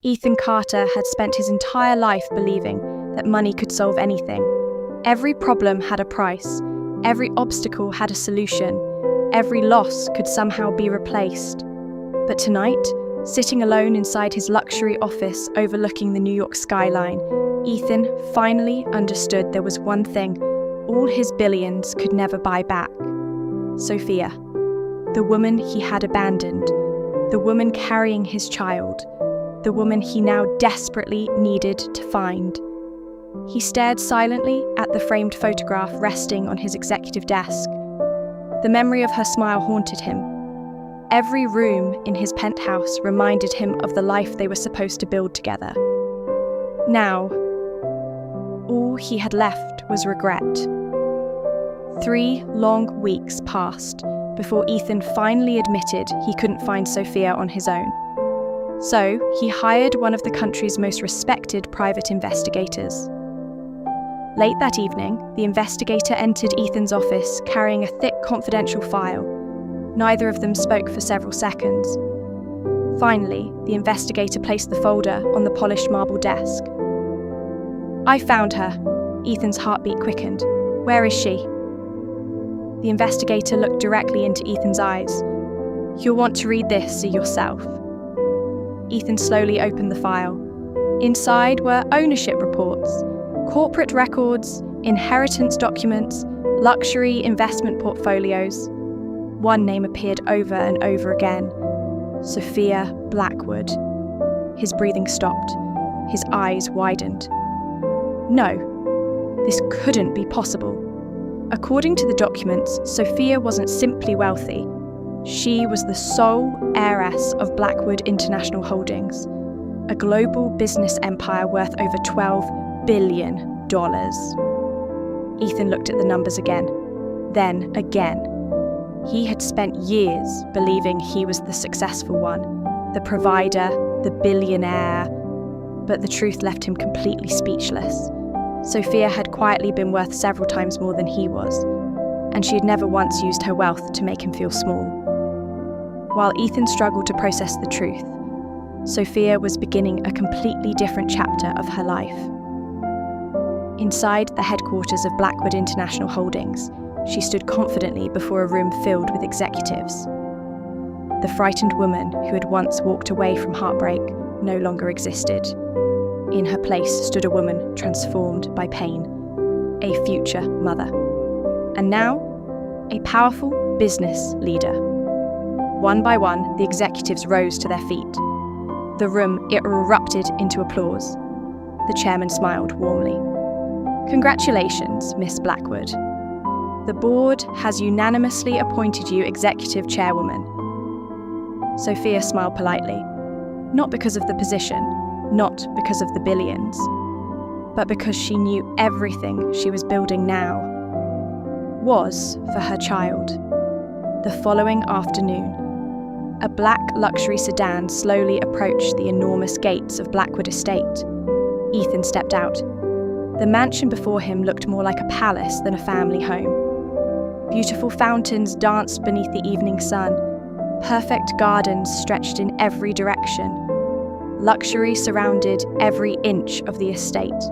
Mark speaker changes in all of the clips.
Speaker 1: Ethan Carter had spent his entire life believing that money could solve anything. Every problem had a price, every obstacle had a solution, every loss could somehow be replaced. But tonight, sitting alone inside his luxury office overlooking the New York skyline, Ethan finally understood there was one thing all his billions could never buy back. Sophia, the woman he had abandoned, the woman carrying his child, the woman he now desperately needed to find. He stared silently at the framed photograph resting on his executive desk. The memory of her smile haunted him. Every room in his penthouse reminded him of the life they were supposed to build together. Now, all he had left was regret. 3 long weeks passed before Ethan finally admitted he couldn't find Sophia on his own. So, he hired one of the country's most respected private investigators. Late that evening, the investigator entered Ethan's office carrying a thick confidential file. Neither of them spoke for several seconds. Finally, the investigator placed the folder on the polished marble desk. "I found her." Ethan's heartbeat quickened. "Where is she?" The investigator looked directly into Ethan's eyes. "You'll want to read this yourself." Ethan slowly opened the file. Inside were ownership reports, corporate records, inheritance documents, luxury investment portfolios. One name appeared over and over again: Sophia Blackwood. His breathing stopped. His eyes widened. No, this couldn't be possible. According to the documents, Sophia wasn't simply wealthy. She was the sole heiress of Blackwood International Holdings, a global business empire worth over $12 billion. Ethan looked at the numbers again, then again. He had spent years believing he was the successful one, the provider, the billionaire, but the truth left him completely speechless. Sophia had quietly been worth several times more than he was, and she had never once used her wealth to make him feel small. While Ethan struggled to process the truth, Sophia was beginning a completely different chapter of her life. Inside the headquarters of Blackwood International Holdings, she stood confidently before a room filled with executives. The frightened woman who had once walked away from Heartbreak no longer existed. In her place stood a woman transformed by pain, a future mother, and now a powerful business leader. One by one, the executives rose to their feet. The room erupted into applause. The chairman smiled warmly. "Congratulations, Miss Blackwood. The board has unanimously appointed you executive chairwoman." Sophia smiled politely, not because of the position, not because of the billions, but because she knew everything she was building now was for her child. The following afternoon, a black luxury sedan slowly approached the enormous gates of Blackwood Estate. Ethan stepped out. The mansion before him looked more like a palace than a family home. Beautiful fountains danced beneath the evening sun. Perfect gardens stretched in every direction. Luxury surrounded every inch of the estate.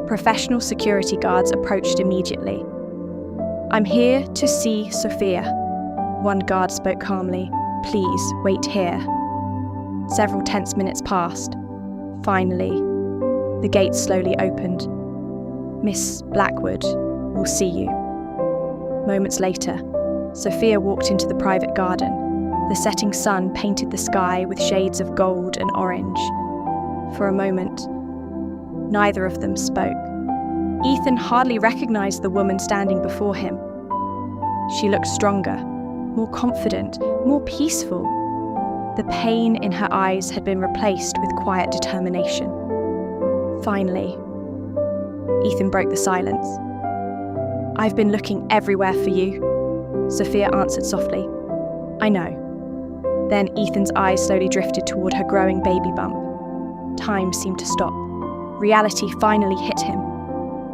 Speaker 1: Professional security guards approached immediately. "I'm here to see Sophia." One guard spoke calmly. "Please wait here." Several tense minutes passed. Finally, the gates slowly opened. "Miss Blackwood will see you." Moments later, Sophia walked into the private garden. The setting sun painted the sky with shades of gold and orange. For a moment, neither of them spoke. Ethan hardly recognized the woman standing before him. She looked stronger, more confident, more peaceful. The pain in her eyes had been replaced with quiet determination. Finally, Ethan broke the silence. "I've been looking everywhere for you," Sophia answered softly. "I know." Then Ethan's eyes slowly drifted toward her growing baby bump. Time seemed to stop. Reality finally hit him.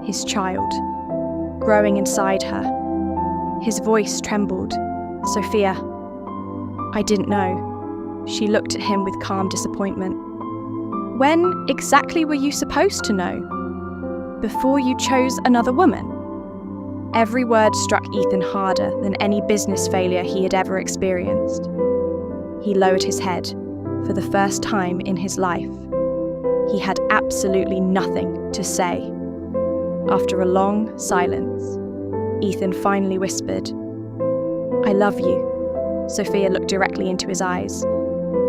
Speaker 1: His child, growing inside her. His voice trembled. "Sophia, I didn't know." She looked at him with calm disappointment. When exactly were you supposed to know? Before you chose another woman? Every word struck Ethan harder than any business failure he had ever experienced. He lowered his head for the first time in his life. He had absolutely nothing to say. After a long silence, Ethan finally whispered, "I love you." Sophia looked directly into his eyes,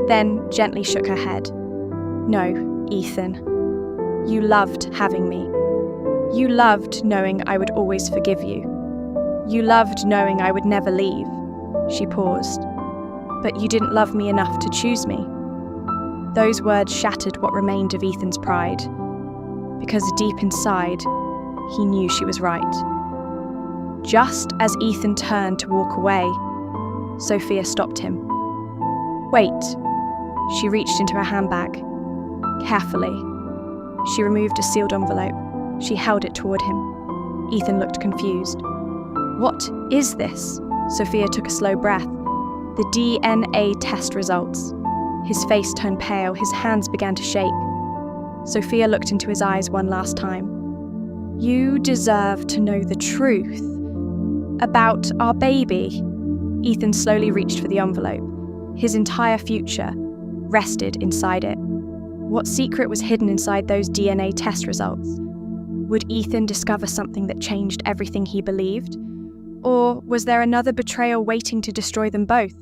Speaker 1: then gently shook her head. "No, Ethan. You loved having me. You loved knowing I would always forgive you. You loved knowing I would never leave." She paused. "But you didn't love me enough to choose me." Those words shattered what remained of Ethan's pride, because deep inside, he knew she was right. Just as Ethan turned to walk away, Sophia stopped him. "Wait." She reached into her handbag. Carefully, she removed a sealed envelope. She held it toward him. Ethan looked confused. "What is this?" Sophia took a slow breath. "The DNA test results." His face turned pale, his hands began to shake. Sophia looked into his eyes one last time. "You deserve to know the truth about our baby." Ethan slowly reached for the envelope. His entire future rested inside it. What secret was hidden inside those DNA test results? Would Ethan discover something that changed everything he believed? Or was there another betrayal waiting to destroy them both?